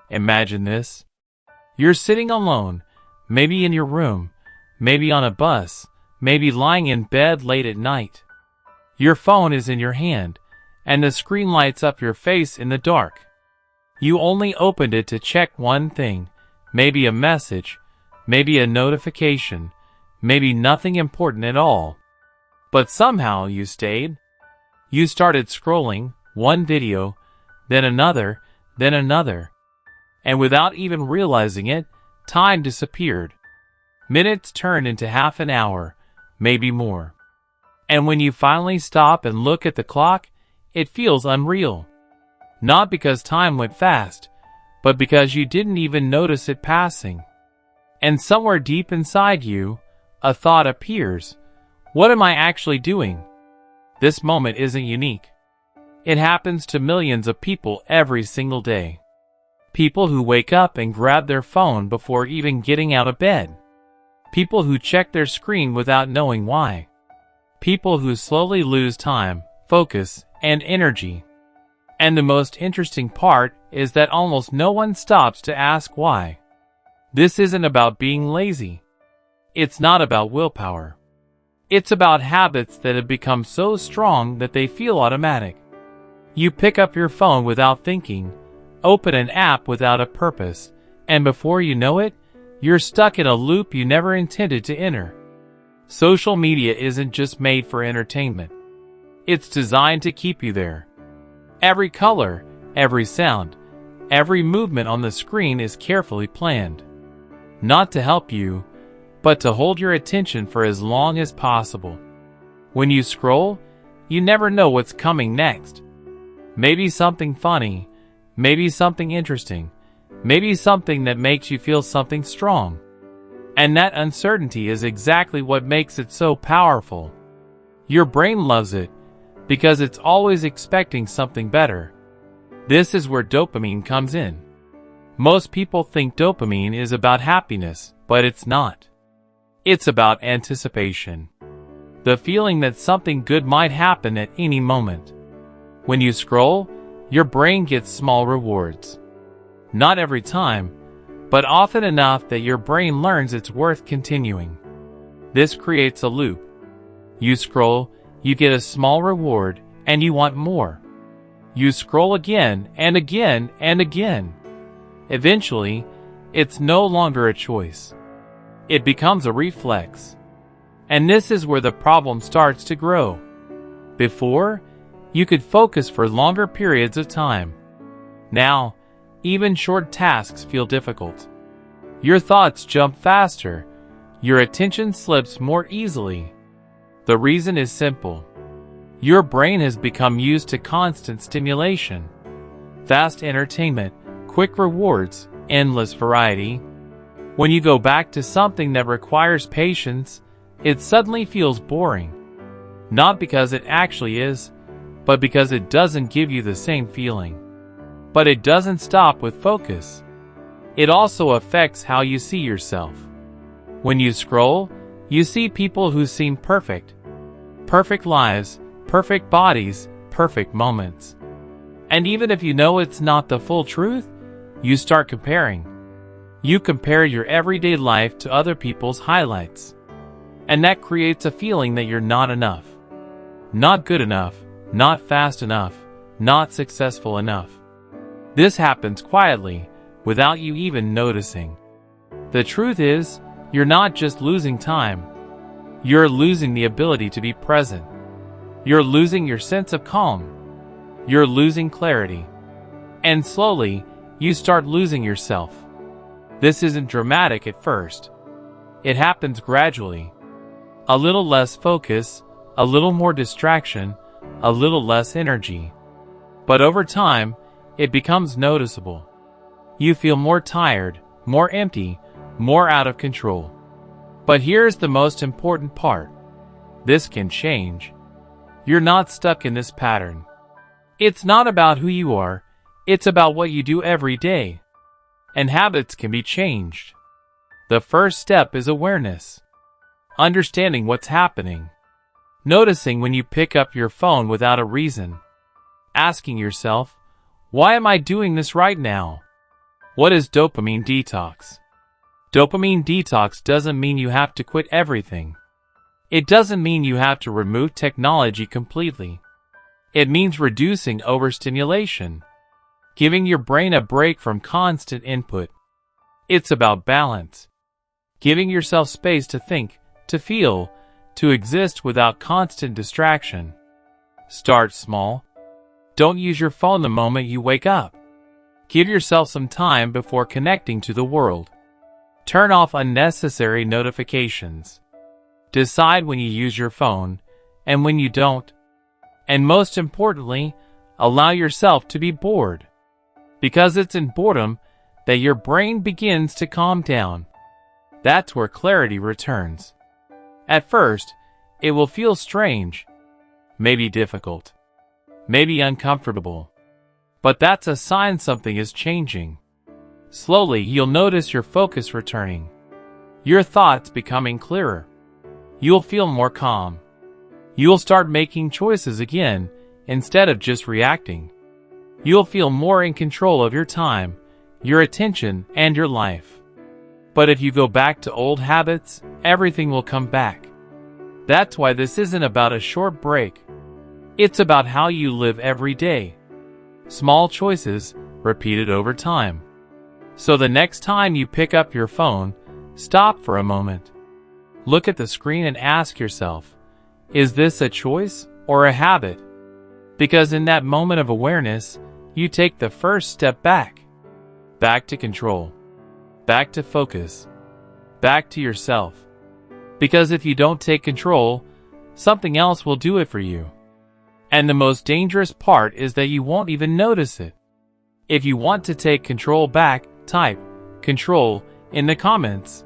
Imagine this. You're sitting alone, maybe in your room, maybe on a bus, maybe lying in bed late at night. Your phone is in your hand, and the screen lights up your face in the dark. You only opened it to check one thing, maybe a message, maybe a notification, maybe nothing important at all. But somehow you stayed. You started scrolling, one video, then another, then another. And without even realizing it, time disappeared. Minutes turned into half an hour, maybe more. And when you finally stop and look at the clock, it feels unreal. Not because time went fast, but because you didn't even notice it passing. And somewhere deep inside you, a thought appears. What am I actually doing? This moment isn't unique. It happens to millions of people every single day. People who wake up and grab their phone before even getting out of bed. People who check their screen without knowing why. People who slowly lose time, focus, and energy. And the most interesting part is that almost no one stops to ask why. This isn't about being lazy. It's not about willpower. It's about habits that have become so strong that they feel automatic. You pick up your phone without thinking, open an app without a purpose, and before you know it, you're stuck in a loop you never intended to enter. Social media isn't just made for entertainment. It's designed to keep you there. Every color, every sound, every movement on the screen is carefully planned. Not to help you, but to hold your attention for as long as possible. When you scroll, you never know what's coming next. Maybe something funny, maybe something interesting, maybe something that makes you feel something strong. And that uncertainty is exactly what makes it so powerful. Your brain loves it, because it's always expecting something better. This is where dopamine comes in. Most people think dopamine is about happiness, but it's not. It's about anticipation. The feeling that something good might happen at any moment. When you scroll, your brain gets small rewards. Not every time, but often enough that your brain learns it's worth continuing. This creates a loop. You scroll, you get a small reward, and you want more. You scroll again and again and again. Eventually, it's no longer a choice. It becomes a reflex. And this is where the problem starts to grow. Before, you could focus for longer periods of time. Now, even short tasks feel difficult. Your thoughts jump faster. Your attention slips more easily. The reason is simple. Your brain has become used to constant stimulation. Fast entertainment, quick rewards, endless variety. When you go back to something that requires patience, it suddenly feels boring. Not because it actually is, but because it doesn't give you the same feeling. But it doesn't stop with focus. It also affects how you see yourself. When you scroll, you see people who seem perfect. Perfect lives, perfect bodies, perfect moments. And even if you know it's not the full truth, you start comparing. You compare your everyday life to other people's highlights. And that creates a feeling that you're not enough. Not good enough, not fast enough, not successful enough. This happens quietly, without you even noticing. The truth is, you're not just losing time. You're losing the ability to be present. You're losing your sense of calm. You're losing clarity. And slowly, you start losing yourself. This isn't dramatic at first. It happens gradually. A little less focus, a little more distraction, a little less energy. But over time, it becomes noticeable. You feel more tired, more empty, more out of control. But here's the most important part. This can change. You're not stuck in this pattern. It's not about who you are, it's about what you do every day. And habits can be changed. The first step is awareness. Understanding what's happening. Noticing when you pick up your phone without a reason. Asking yourself, why am I doing this right now? What is dopamine detox? Dopamine detox doesn't mean you have to quit everything. It doesn't mean you have to remove technology completely. It means reducing overstimulation, giving your brain a break from constant input. It's about balance, giving yourself space to think, to feel, to exist without constant distraction. Start small. Don't use your phone the moment you wake up. Give yourself some time before connecting to the world. Turn off unnecessary notifications. Decide when you use your phone and when you don't. And most importantly, allow yourself to be bored. Because it's in boredom that your brain begins to calm down. That's where clarity returns. At first, it will feel strange, maybe difficult, maybe uncomfortable. But that's a sign something is changing. Slowly, you'll notice your focus returning, your thoughts becoming clearer. You'll feel more calm. You'll start making choices again instead of just reacting. You'll feel more in control of your time, your attention, and your life. But if you go back to old habits, everything will come back. That's why this isn't about a short break. It's about how you live every day. Small choices, repeated over time. So the next time you pick up your phone, stop for a moment. Look at the screen and ask yourself, is this a choice or a habit? Because in that moment of awareness, you take the first step back. Back to control. Back to focus. Back to yourself. Because if you don't take control, something else will do it for you. And the most dangerous part is that you won't even notice it. If you want to take control back, type control in the comments.